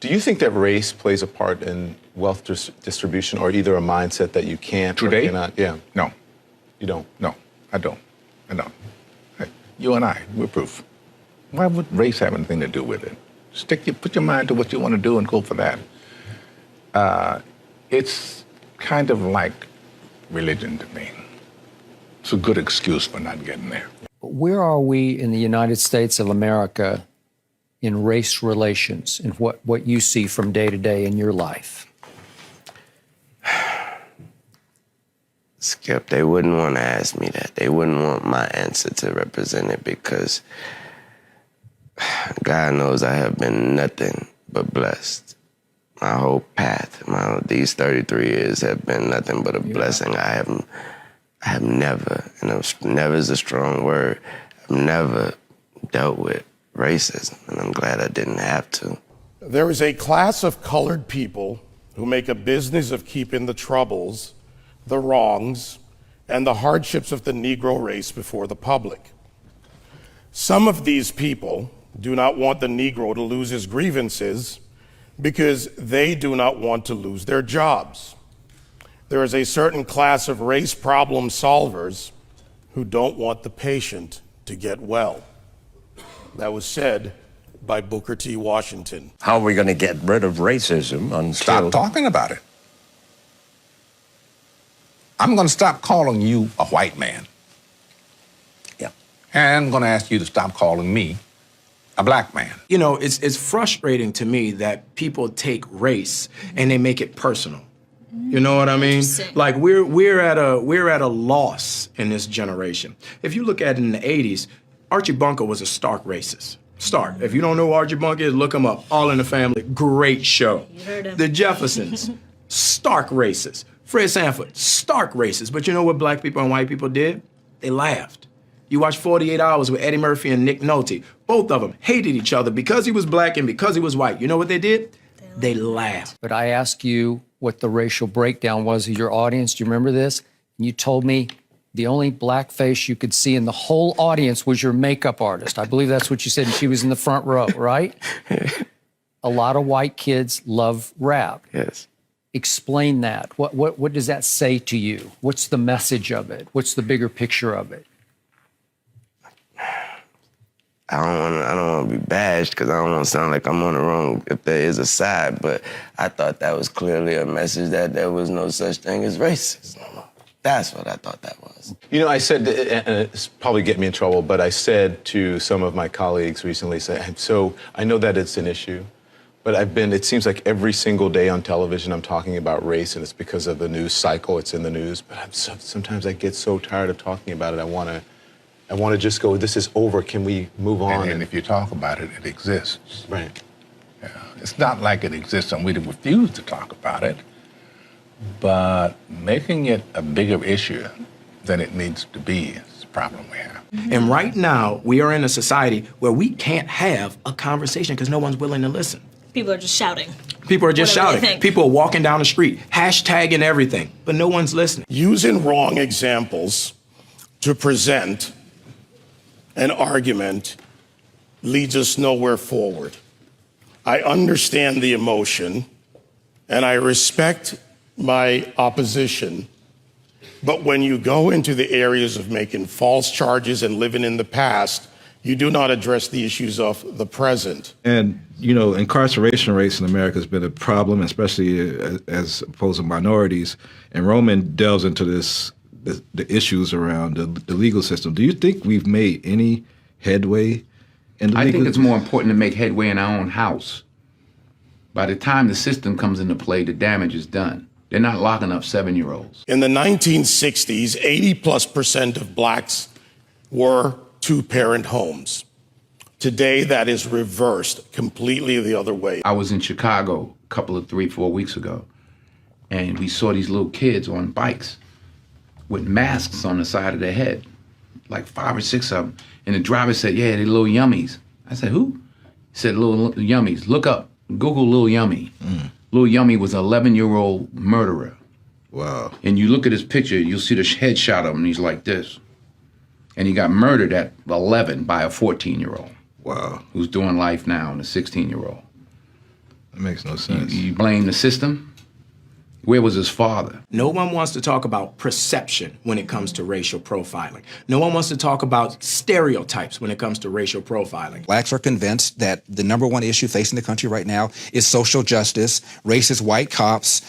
Do you think that race plays a part in wealth distribution, or either a mindset that you can't Today? or cannot? Yeah. No. You don't? No, I don't. I don't. Hey, you and I, we're proof. Why would race have anything to do with it? Put your mind to what you want to do and go for that. It's kind of like religion to me. It's a good excuse for not getting there. Where are we in the United States of America in race relations and what you see from day to day in your life? Skip, they wouldn't want to ask me that. They wouldn't want my answer to represent it because God knows I have been nothing but blessed. My whole path, these 33 years have been nothing but a blessing. I have never, never is a strong word, I've never dealt with racism, and I'm glad I didn't have to. There is a class of colored people who make a business of keeping the troubles, the wrongs, and the hardships of the Negro race before the public. Some of these people do not want the Negro to lose his grievances because they do not want to lose their jobs. There is a certain class of race problem solvers who don't want the patient to get well. That was said by Booker T. Washington. How are we going to get rid of racism until... Stop talking about it. I'm going to stop calling you a white man. Yeah. And I'm going to ask you to stop calling me a black man. You know, it's frustrating to me that people take race and they make it personal. You know what I mean? Like we're at a loss in this generation. If you look at it in the 80s, Archie Bunker was a stark racist. Stark. If you don't know who Archie Bunker is, look him up. All in the Family, great show. You heard him. The Jeffersons, stark racist. Fred Sanford, stark racist. But you know what black people and white people did? They laughed. You watch 48 Hours with Eddie Murphy and Nick Nolte. Both of them hated each other because he was black and because he was white. You know what they did? They laughed. But I asked you what the racial breakdown was of your audience. Do you remember this? And you told me the only black face you could see in the whole audience was your makeup artist. I believe that's what you said, and she was in the front row, right? A lot of white kids love rap. Yes. Explain that. What does that say to you? What's the message of it? What's the bigger picture of it? I don't want to be bashed because I don't want to sound like I'm on the wrong if there is a side, but I thought that was clearly a message that there was no such thing as racism. That's what I thought that was. You know, I said, and it's probably get me in trouble, but I said to some of my colleagues recently, so I know that it's an issue, but it seems like every single day on television I'm talking about race, and it's because of the news cycle, it's in the news, but sometimes I get so tired of talking about it, I want to just go, this is over, can we move on? And if you talk about it, it exists. Right. Yeah. It's not like it exists and we refuse to talk about it, but making it a bigger issue than it needs to be is the problem we have. And right now, we are in a society where we can't have a conversation because no one's willing to listen. People are just shouting. People are just Whatever they shouting. think. People are walking down the street, hashtagging everything, but no one's listening. Using wrong examples to present an argument leads us nowhere forward. I understand the emotion, and I respect my opposition, but when you go into the areas of making false charges and living in the past, you do not address the issues of the present. And, you know, incarceration rates in America has been a problem, especially as opposed to minorities. And Roman delves into the issues around the legal system. Do you think we've made any headway in the I legal think it's more important to make headway in our own house. By the time the system comes into play, the damage is done. They're not locking up 7-year-olds. In the 1960s, 80+% of blacks were two-parent homes. Today, that is reversed completely the other way. I was in Chicago a couple of 3-4 weeks ago, and we saw these little kids on bikes with masks on the side of their head, like 5 or 6 of them. And the driver said, yeah, they're little yummies. I said, who? He said, little yummies. Look up, Google Lil Yummy. Lil Yummy was an 11-year-old murderer. Wow. And you look at his picture, you'll see the headshot of him, and he's like this. And he got murdered at 11 by a 14-year-old. Wow. Who's doing life now, and a 16-year-old. It makes no sense. You blame the system. Where was his father? No one wants to talk about perception when it comes to racial profiling. No one wants to talk about stereotypes when it comes to racial profiling. Blacks are convinced that the number one issue facing the country right now is social justice, racist white cops,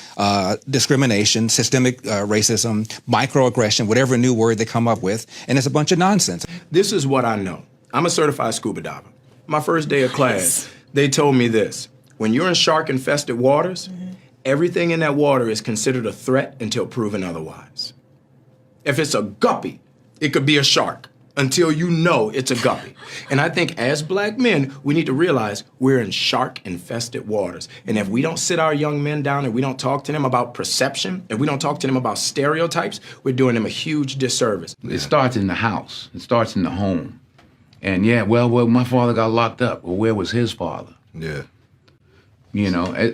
discrimination, systemic racism, microaggression, whatever new word they come up with, and it's a bunch of nonsense. This is what I know. I'm a certified scuba diver. My first day of class, they told me this. When you're in shark-infested waters, everything in that water is considered a threat until proven otherwise. If it's a guppy, it could be a shark until you know it's a guppy. And I think as black men, we need to realize we're in shark-infested waters. And if we don't sit our young men down and we don't talk to them about perception, and we don't talk to them about stereotypes, we're doing them a huge disservice. It starts in the house. It starts in the home. And yeah, well, my father got locked up. Well, where was his father? Yeah. You know,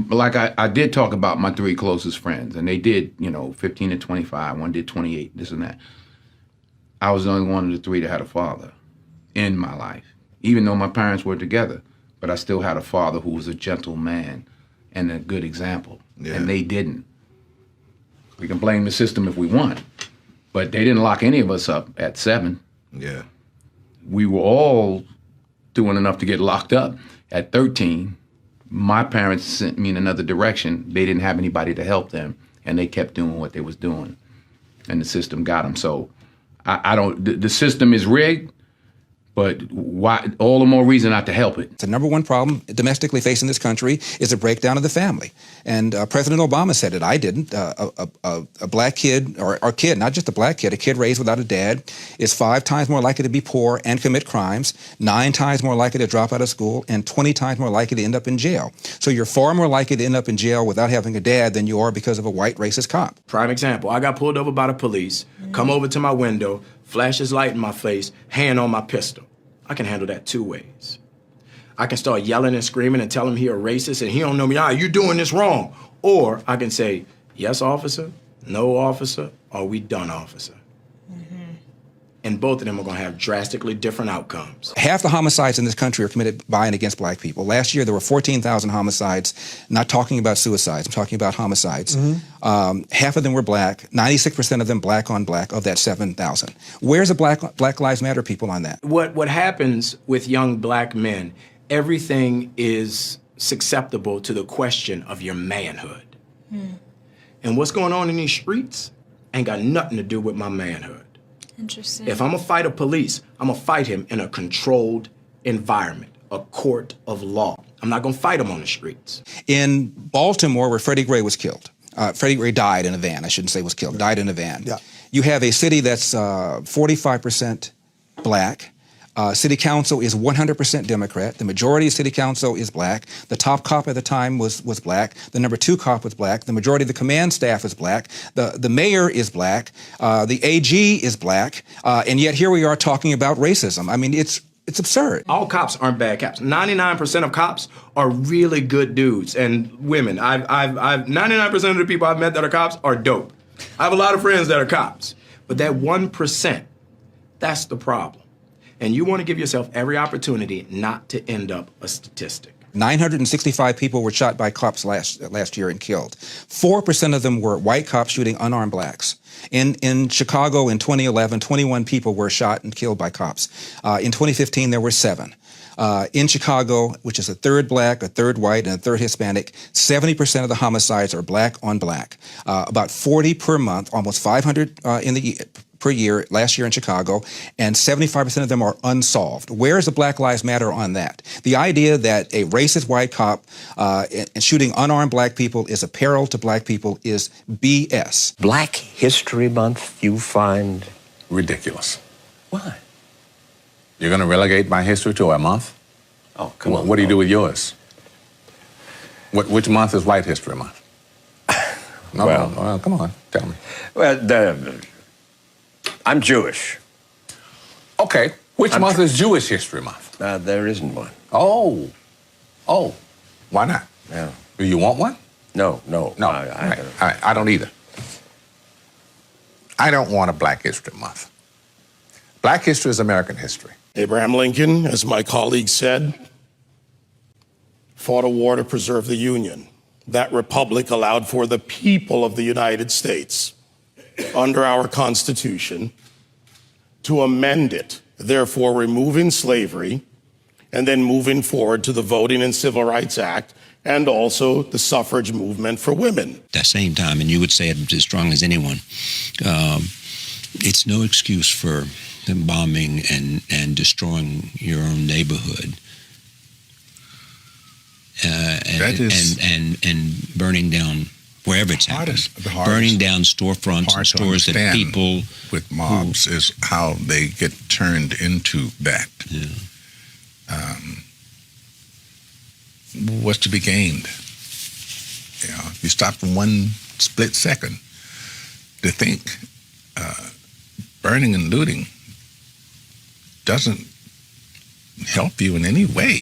like I did talk about my 3 closest friends, and they did, 15 to 25. One did 28, this and that. I was the only one of the 3 that had a father in my life, even though my parents were together. But I still had a father who was a gentle man and a good example, and they didn't. We can blame the system if we want, but they didn't lock any of us up at 7. Yeah. We were all doing enough to get locked up at 13. My parents sent me in another direction. They didn't have anybody to help them, and they kept doing what they was doing, and the system got them. So I don't. The system is rigged, but why? All the more reason not to help it. The number one problem domestically facing this country is a breakdown of the family. And President Obama said it. I didn't. A black kid, or kid, not just a black kid, a kid raised without a dad is 5 times more likely to be poor and commit crimes, 9 times more likely to drop out of school, and 20 times more likely to end up in jail. So you're far more likely to end up in jail without having a dad than you are because of a white racist cop. Prime example, I got pulled over by the police, come over to my window, flash his light in my face, hand on my pistol. I can handle that 2 ways. I can start yelling and screaming and tell him he a racist and he don't know me. You doing this wrong. Or I can say, yes, officer, no, officer, or we done, officer. And both of them are going to have drastically different outcomes. Half the homicides in this country are committed by and against black people. Last year, there were 14,000 homicides, not talking about suicides, I'm talking about homicides. Half of them were black, 96% of them black on black of that 7,000. Where's the Black Lives Matter people on that? What happens with young black men, everything is susceptible to the question of your manhood. And what's going on in these streets ain't got nothing to do with my manhood. Interesting. If I'm gonna fight a police, I'm gonna fight him in a controlled environment, a court of law. I'm not gonna fight him on the streets. In Baltimore, where Freddie Gray was killed, Freddie Gray died in a van, I shouldn't say was killed, died in a van. Yeah. You have a city that's 45% black. City council is 100% Democrat. The majority of city council is black. The top cop at the time was black. The number 2 cop was black. The majority of the command staff is black. The mayor is black. The AG is black. And yet here we are talking about racism. I mean, it's absurd. All cops aren't bad cops. 99% of cops are really good dudes and women. I've 99% of the people I've met that are cops are dope. I have a lot of friends that are cops. But that 1%, that's the problem. And you want to give yourself every opportunity not to end up a statistic. 965 people were shot by cops last year and killed. 4% of them were white cops shooting unarmed blacks. In Chicago in 2011, 21 people were shot and killed by cops. In 2015, there were 7. In Chicago, which is a third black, a third white, and a third Hispanic, 70% of the homicides are black on black. About 40 per month, almost 500 per year, last year in Chicago, and 75% of them are unsolved. Where is the Black Lives Matter on that? The idea that a racist white cop shooting unarmed black people is a peril to black people is BS. Black History Month, you find Ridiculous. why? You're going to relegate my history to a month? Oh, come on. What do you do with yours? Which month is White History Month? Well, come on, tell me. Well, I'm Jewish. Okay, which month is Jewish History Month? There isn't one. Oh, why not? Yeah. Do you want one? No. I don't either. I don't want a Black History Month. Black history is American history. Abraham Lincoln, as my colleague said, fought a war to preserve the Union. That republic allowed for the people of the United States, under our Constitution, to amend it, therefore removing slavery and then moving forward to the Voting and Civil Rights Act and also the suffrage movement for women. At the same time, and you would say it as strong as anyone, it's no excuse for bombing and destroying your own neighborhood. And burning down wherever it's happening, burning down storefronts and stores that people with mobs is how they get turned into that. Yeah. What's to be gained? You know, if you stop for one split second to think, burning and looting doesn't help you in any way.